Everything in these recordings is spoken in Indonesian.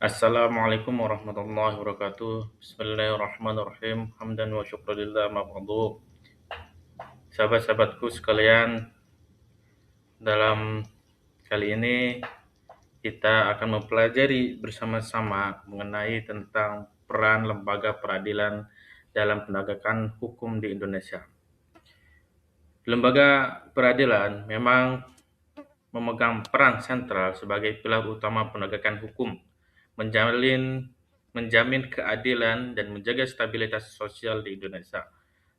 Assalamualaikum warahmatullahi wabarakatuh. Bismillahirrahmanirrahim. Hamdan wa syukrillah ma ba'du. Sahabat-sahabatku sekalian, dalam kali ini kita akan mempelajari bersama-sama mengenai tentang peran lembaga peradilan dalam penegakan hukum di Indonesia. Lembaga peradilan memang memegang peran sentral sebagai pilar utama penegakan hukum, menjalin menjamin keadilan dan menjaga stabilitas sosial di Indonesia.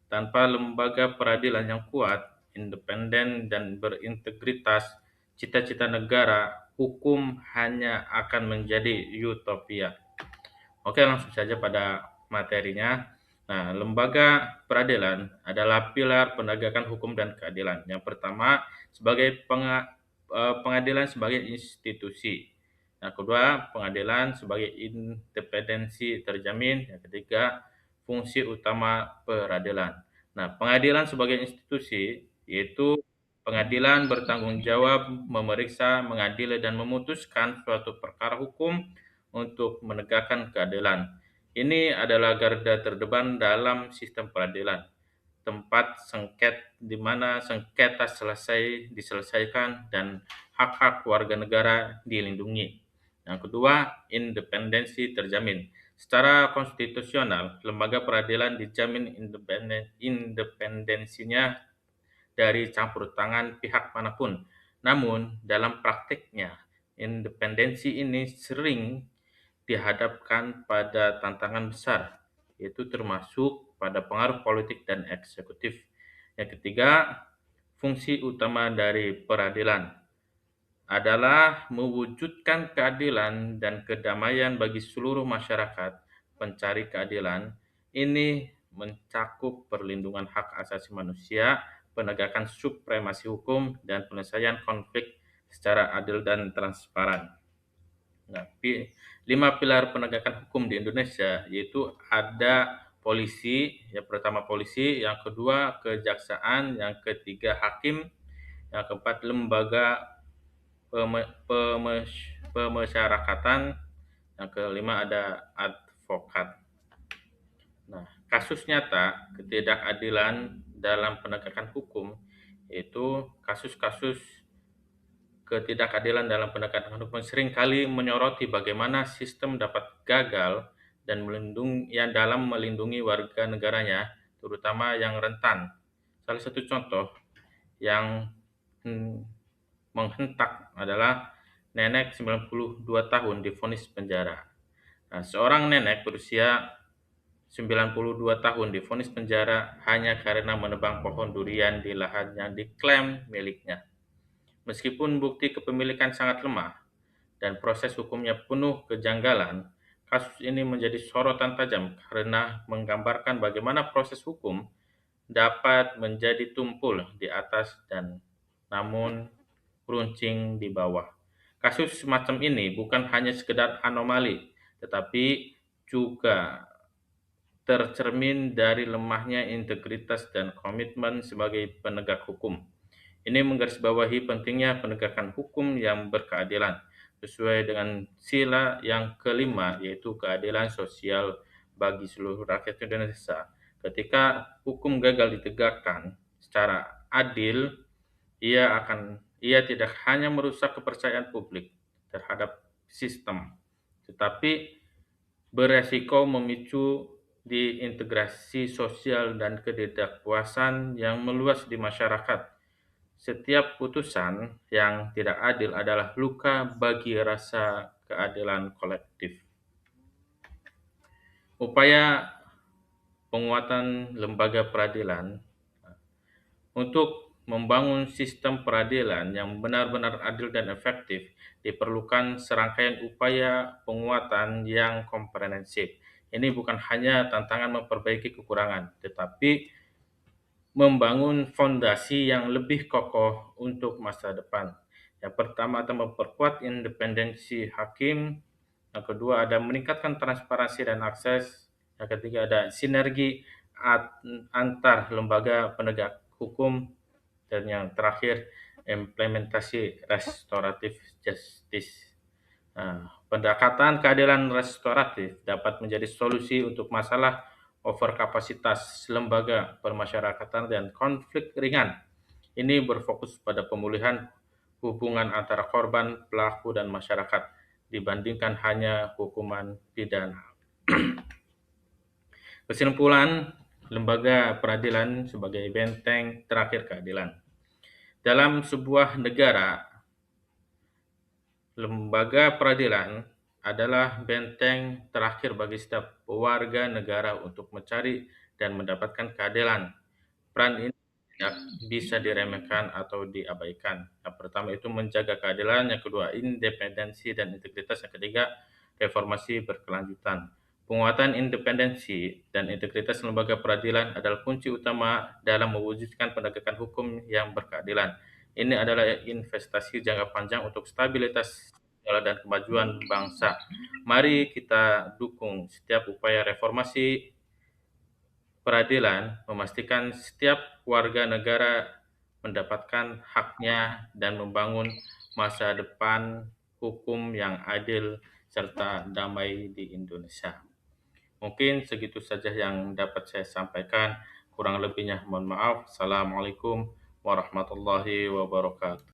Tanpa lembaga peradilan yang kuat, independen, dan berintegritas, cita-cita negara hukum hanya akan menjadi utopia. Oke, langsung saja pada materinya. Nah, lembaga peradilan adalah pilar penegakan hukum dan keadilan. Yang pertama, sebagai pengadilan sebagai institusi. Yang kedua, pengadilan sebagai independensi terjamin. Yang ketiga, fungsi utama peradilan. Nah, pengadilan sebagai institusi yaitu pengadilan bertanggung jawab memeriksa, mengadili, dan memutuskan suatu perkara hukum untuk menegakkan keadilan. Ini adalah garda terdepan dalam sistem peradilan, tempat di mana sengketa diselesaikan dan hak-hak warga negara dilindungi. Yang kedua, independensi terjamin. Secara konstitusional, lembaga peradilan dijamin independensinya dari campur tangan pihak manapun. Namun, dalam praktiknya, independensi ini sering dihadapkan pada tantangan besar, yaitu termasuk pada pengaruh politik dan eksekutif. Yang ketiga, fungsi utama dari peradilan adalah mewujudkan keadilan dan kedamaian bagi seluruh masyarakat pencari keadilan. Ini mencakup perlindungan hak asasi manusia, penegakan supremasi hukum, dan penyelesaian konflik secara adil dan transparan. Nah, 5 pilar penegakan hukum di Indonesia yaitu ada polisi, yang pertama polisi, yang kedua kejaksaan, yang ketiga hakim, yang keempat lembaga pemasyarakatan, yang kelima ada advokat. Nah, kasus nyata ketidakadilan dalam penegakan hukum yaitu kasus-kasus ketidakadilan dalam penegakan hukum seringkali menyoroti bagaimana sistem dapat gagal dan dalam melindungi warga negaranya, terutama yang rentan. Salah satu contoh yang menghentak adalah nenek 92 tahun divonis penjara. Nah, seorang nenek berusia 92 tahun divonis penjara hanya karena menebang pohon durian di lahan yang diklaim miliknya. Meskipun bukti kepemilikan sangat lemah dan proses hukumnya penuh kejanggalan, kasus ini menjadi sorotan tajam karena menggambarkan bagaimana proses hukum dapat menjadi tumpul di atas dan namun runcing di bawah. Kasus semacam ini bukan hanya sekedar anomali, tetapi juga tercermin dari lemahnya integritas dan komitmen sebagai penegak hukum. Ini menggarisbawahi pentingnya penegakan hukum yang berkeadilan, sesuai dengan sila yang kelima, yaitu keadilan sosial bagi seluruh rakyat Indonesia. Ketika hukum gagal ditegakkan secara adil, ia tidak hanya merusak kepercayaan publik terhadap sistem, tetapi beresiko memicu diintegrasi sosial dan ketidakpuasan yang meluas di masyarakat. Setiap putusan yang tidak adil adalah luka bagi rasa keadilan kolektif. Upaya penguatan lembaga peradilan untuk membangun sistem peradilan yang benar-benar adil dan efektif diperlukan serangkaian upaya penguatan yang komprehensif. Ini bukan hanya tantangan memperbaiki kekurangan, tetapi membangun fondasi yang lebih kokoh untuk masa depan. Yang pertama adalah memperkuat independensi hakim, yang kedua ada meningkatkan transparansi dan akses, yang ketiga ada sinergi antar lembaga penegak hukum, dan yang terakhir implementasi restoratif justice. Pendekatan keadilan restoratif dapat menjadi solusi untuk masalah overkapasitas lembaga permasyarakatan dan konflik ringan. Ini berfokus pada pemulihan hubungan antara korban, pelaku, dan masyarakat dibandingkan hanya hukuman pidana. Kesimpulan, lembaga peradilan sebagai benteng terakhir keadilan. Dalam sebuah negara, lembaga peradilan adalah benteng terakhir bagi setiap warga negara untuk mencari dan mendapatkan keadilan. Peran ini tidak bisa diremehkan atau diabaikan. Yang pertama itu menjaga keadilan, yang kedua independensi dan integritas, yang ketiga reformasi berkelanjutan. Penguatan independensi dan integritas lembaga peradilan adalah kunci utama dalam mewujudkan penegakan hukum yang berkeadilan. Ini adalah investasi jangka panjang untuk stabilitas dan kemajuan bangsa. Mari kita dukung setiap upaya reformasi peradilan, memastikan setiap warga negara mendapatkan haknya dan membangun masa depan hukum yang adil serta damai di Indonesia. Mungkin segitu saja yang dapat saya sampaikan. Kurang lebihnya mohon maaf. Assalamualaikum warahmatullahi wabarakatuh.